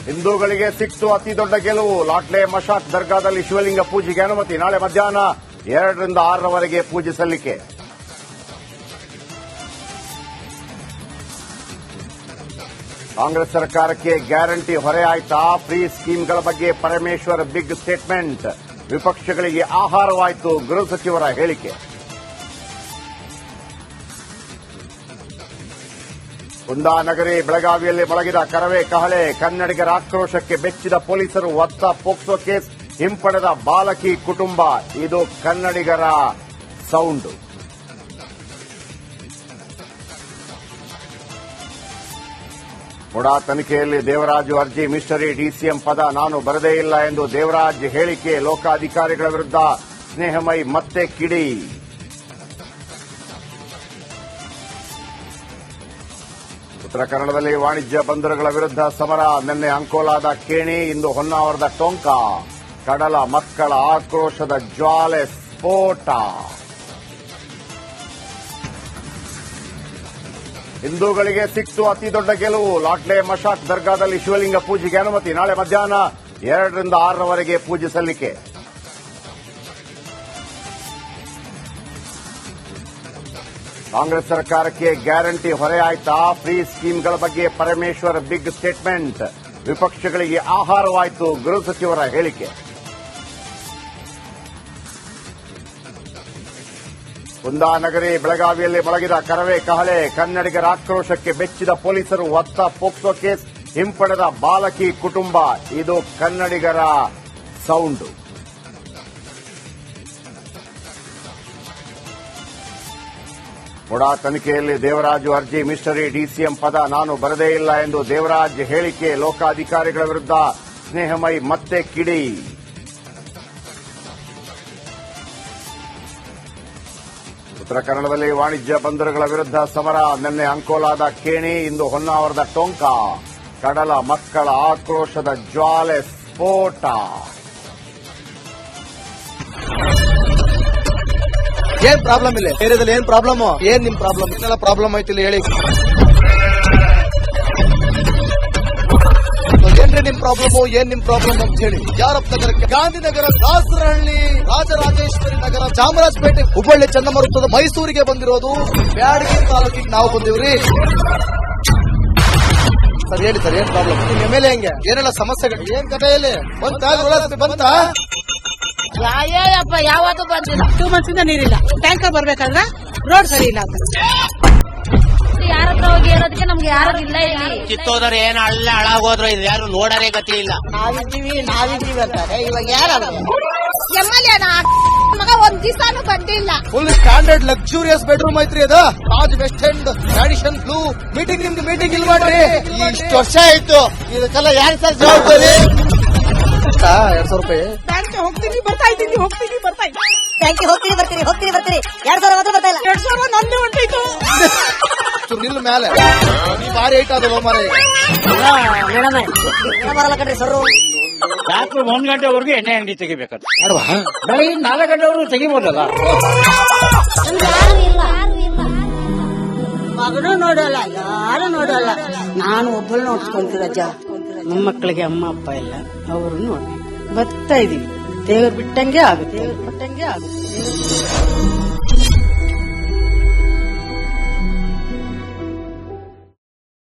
ಹಿಂದೂಗಳಿಗೆ ಸಿಕ್ತು ಅತಿ ದೊಡ್ಡ ಗೆಲುವು. ಲಾಟ್ಲೆ ಮಶಾಕ್ ದರ್ಗಾದಲ್ಲಿ ಶಿವಲಿಂಗ ಪೂಜೆಗೆ ಅನುಮತಿ. ನಾಳೆ ಮಧ್ಯಾಹ್ನ 2 ರಿಂದ 6ರವರೆಗೆ ಪೂಜೆ ಸಲ್ಲಿಕೆ. ಕಾಂಗ್ರೆಸ್ ಸರ್ಕಾರಕ್ಕೆ ಗ್ಯಾರಂಟಿ ಹೊರೆ ಆಯ್ತಾ? ಫ್ರೀ ಸ್ಕೀಮ್ಗಳ ಬಗ್ಗೆ ಪರಮೇಶ್ವರ್ ಬಿಗ್ ಸ್ಟೇಟ್ಮೆಂಟ್. ವಿಪಕ್ಷಗಳಿಗೆ ಆಹಾರವಾಯಿತು ಗೃಹ ಸಚಿವರ ಹೇಳಿಕೆ. ಕುಂದಾನಗರಿ ಬೆಳಗಾವಿಯಲ್ಲಿ ಮೊಳಗಿದ ಕರವೇ ಕಹಳೆ. ಕನ್ನಡಿಗರ ಆಕ್ರೋಶಕ್ಕೆ ಬೆಚ್ಚಿದ ಪೊಲೀಸರು. ಒತ್ತ ಪೋಕ್ಸೋ ಕೇಸ್ ಹಿಂಪಡೆದ ಬಾಲಕಿ ಕುಟುಂಬ. ಇದು ಕನ್ನಡಿಗರ ಸೌಂಡು. ಮುಡಾ ತನಿಖೆಯಲ್ಲಿ ದೇವರಾಜು ಅರ್ಜಿ ಮಿಸ್ಟರಿ. ಡಿಸಿಎಂ ಪದ ನಾನು ಬರದೇ ಇಲ್ಲ ಎಂದು ದೇವರಾಜ್ ಹೇಳಿಕೆ. ಲೋಕಾಧಿಕಾರಿಗಳ ವಿರುದ್ಧ ಸ್ನೇಹಮೈ ಮತ್ತೆ ಕಿಡಿ. ಉತ್ತರ ಕನ್ನಡದಲ್ಲಿ ವಾಣಿಜ್ಯ ಬಂದರುಗಳ ವಿರುದ್ಧ ಸಮರ. ನಿನ್ನೆ ಅಂಕೋಲಾದ ಕೇಣಿ, ಇಂದು ಹೊನ್ನಾವರದ ಟೊಂಕ. ಕಡಲ ಮಕ್ಕಳ ಆಕ್ರೋಶದ ಜ್ವಾಲೆ ಸ್ಫೋಟ. ಹಿಂದೂಗಳಿಗೆ ಸಿಕ್ತು ಅತಿ ದೊಡ್ಡ ಗೆಲುವು. ಲಾಟ್ಲೆ ಮಶಾಕ್ ದರ್ಗಾದಲ್ಲಿ ಶಿವಲಿಂಗ ಪೂಜೆಗೆ ಅನುಮತಿ. ನಾಳೆ ಮಧ್ಯಾಹ್ನ 2 ರಿಂದ 6ರವರೆಗೆ ಪೂಜೆ ಸಲ್ಲಿಕೆ. ಕಾಂಗ್ರೆಸ್ ಸರ್ಕಾರಕ್ಕೆ ಗ್ಯಾರಂಟಿ ಹೊರೆ ಆಯ್ತಾ? ಫ್ರೀ ಸ್ಕೀಮ್ಗಳ ಬಗ್ಗೆ ಪರಮೇಶ್ವರ್ ಬಿಗ್ ಸ್ಟೇಟ್ಮೆಂಟ್. ವಿಪಕ್ಷಗಳಿಗೆ ಆಹಾರವಾಯಿತು ಗೃಹ ಸಚಿವರ ಹೇಳಿಕೆ. ಕುಂದಾನಗರಿ ಬೆಳಗಾವಿಯಲ್ಲಿ ಮೊಳಗಿದ ಕರವೇ ಕಹಳೆ. ಕನ್ನಡಿಗರ ಆಕ್ರೋಶಕ್ಕೆ ಬೆಚ್ಚಿದ ಪೊಲೀಸರು. ಒತ್ತ ಪೋಕ್ಸೋ ಕೇಸ್ ಹಿಂಪಡೆದ ಬಾಲಕಿ ಕುಟುಂಬ. ಇದು ಕನ್ನಡಿಗರ ಸೌಂಡು. ಮುಡಾ ತನಿಖೆಯಲ್ಲಿ ದೇವರಾಜು ಅರ್ಜಿ ಮಿಸ್ಟರಿ. ಡಿಸಿಎಂ ಪದ ನಾನು ಬರದೇ ಇಲ್ಲ ಎಂದು ದೇವರಾಜ್ ಹೇಳಿಕೆ. ಲೋಕಾಧಿಕಾರಿಗಳ ವಿರುದ್ಧ ಸ್ನೇಹಮೈ ಮತ್ತೆ ಕಿಡಿ. ಉತ್ತರ ಕನ್ನಡದಲ್ಲಿ ವಾಣಿಜ್ಯ ಬಂದರುಗಳ ವಿರುದ್ಧ ಸಮರ. ನಿನ್ನೆ ಅಂಕೋಲಾದ ಕೇಣಿ, ಇಂದು ಹೊನ್ನಾವರದ ಟೊಂಕ. ಕಡಲ ಮಕ್ಕಳ ಆಕ್ರೋಶದ ಜ್ವಾಲೆ ಸ್ಫೋಟ. ಏನ್ ಪ್ರಾಬ್ಲಮ್ ಇಲ್ಲ ಏರಿಯಾದಲ್ಲಿ? ಏನ್ ಪ್ರಾಬ್ಲಮ್? ಏನ್ ನಿಮ್ ಪ್ರಾಬ್ಲಮ್? ಇದೆಲ್ಲ ಪ್ರಾಬ್ಲಮ್ ಆಯ್ತಿಲ್ಲ ಹೇಳಿ. ಏನ್ರಿ ನಿಮ್ ಪ್ರಾಬ್ಲಮ್? ಏನ್ ನಿಮ್ ಪ್ರಾಬ್ಲಮ್ ಅಂತ ಹೇಳಿ. ಯಾರಪ್ಪ ನಗರಕ್ಕೆ? ಗಾಂಧಿನಗರ, ದಾಸರಹಳ್ಳಿ, ರಾಜರಾಜೇಶ್ವರಿ ನಗರ, ಚಾಮರಾಜಪೇಟೆ, ಹುಬ್ಬಳ್ಳಿ, ಚನ್ನಮರುತ್ತದ, ಮೈಸೂರಿಗೆ ಬಂದಿರೋದು. ಬ್ಯಾಡಗಿ ತಾಲೂಕಿಗೆ ನಾವು ಬಂದಿವ್ರಿ. ಸರ್ ಹೇಳಿ ಸರ್, ಏನ್ ಪ್ರಾಬ್ಲಮ್? ನಿಮ್ ಎಮ್ಎಲ್ಎ ಹೆಂಗೆ? ಏನೆಲ್ಲ ಸಮಸ್ಯೆಗಳು? ಏನ್ ಕಥೆ ಇಲ್ಲಿ ಬಂತ? ಅಯ್ಯಪ್ಪ ಯಾವತ್ತೂ ಬಂದಿಲ್ಲ. 2 months ಇಂದ ನೀರಿಲ್ಲ. ಟ್ಯಾಂಕರ್ ಬರ್ಬೇಕಾದ್ರೆ ರೋಡ್ ಸರಿ ಇಲ್ಲ ಅಂತ ಯಾರ ಹತ್ರ ಹೋಗಿ ಹೇಳೋದಕ್ಕೆ ನಮ್ಗೆ ಯಾರು ಇಲ್ಲ. ಇಲ್ಲಿ ಕಿತ್ತೋದ್ರೆ ಏನ್ ಹಾಳಾಗೋದ್ರು ಇದು ಯಾರು ನೋಡರೇ ಗತಿ ಇಲ್ಲ. ನಾವಿದ್ದೀವಿ ಅಂತಾರೆ. ಇವಾಗ ಯಾರ ಎಮ್ಎಲ್ಎ ಮಗ ಒಂದ್ ದಿವಸನೂ ಬಂದಿಲ್ಲ. ಫುಲ್ ಸ್ಟ್ಯಾಂಡರ್ಡ್ ಲಕ್ಸುರಿಯಸ್ ಬೆಡ್ರೂಮ್ ಐತ್ರಿ ಅದು. Taj West End, Radisson Blu. Meeting ನಿಮ್ದು ಮೀಟಿಂಗ್ ಇಲ್ ಮಾಡ್ರಿ. ಇಷ್ಟು ವರ್ಷ ಆಯ್ತು, ಇದಕ್ಕೆಲ್ಲ ಯಾರು ಸರ್ ಜವಾಬ್ದಾರಿ? 2,000 ರೂಪಾಯಿ ಹೋಗ್ತೀನಿ ಬರ್ತಾ ಇದ್ದೀನಿ. ಬ್ಯಾಂಕಿಗೆ ಹೋಗ್ತೀನಿ ಬರ್ತೀನಿ 2,000 ಮಾತ್ರ ಬರ್ತಾ ಇಲ್ಲ. 2,000 ನಂದು ಹೊಂಟೈತು. ನಿಲ್ ಮೇಲೆ ಭಾರಿ ಐಟ್ ಅದು ಮಾರ. ಬರಲ್ಲ ಕಣ್ರಿ ಸರ್. ರಾತ್ರಿ 1 ಗಂಟೆವರೆಗೂ ಎಣ್ಣೆ ಅಂಗಡಿ ತೆಗಿಬೇಕಾದ್ರೆ ಬೆಳಗ್ಗೆ 4 ಗಂಟೆವರೆಗೂ ತೆಗಿಬೋದಲ್ಲ. ಮಗನೂ ನೋಡಲ್ಲ, ಯಾರು ನೋಡಲ್ಲ. ನಾನು ಒಬ್ಬಳು ನೋಡ್ಸ್ಕೊಂತೀರಜ್ಜ. ಮೊಮ್ಮಕ್ಕಳಿಗೆ ಅಮ್ಮ ಅಪ್ಪ ಇಲ್ಲ, ಅವರು ನೋಡಿ ಬರ್ತಾ ಇದೀವಿ. ದೇವರು ಬಿಟ್ಟಂಗೆ ಆಗುತ್ತೆ.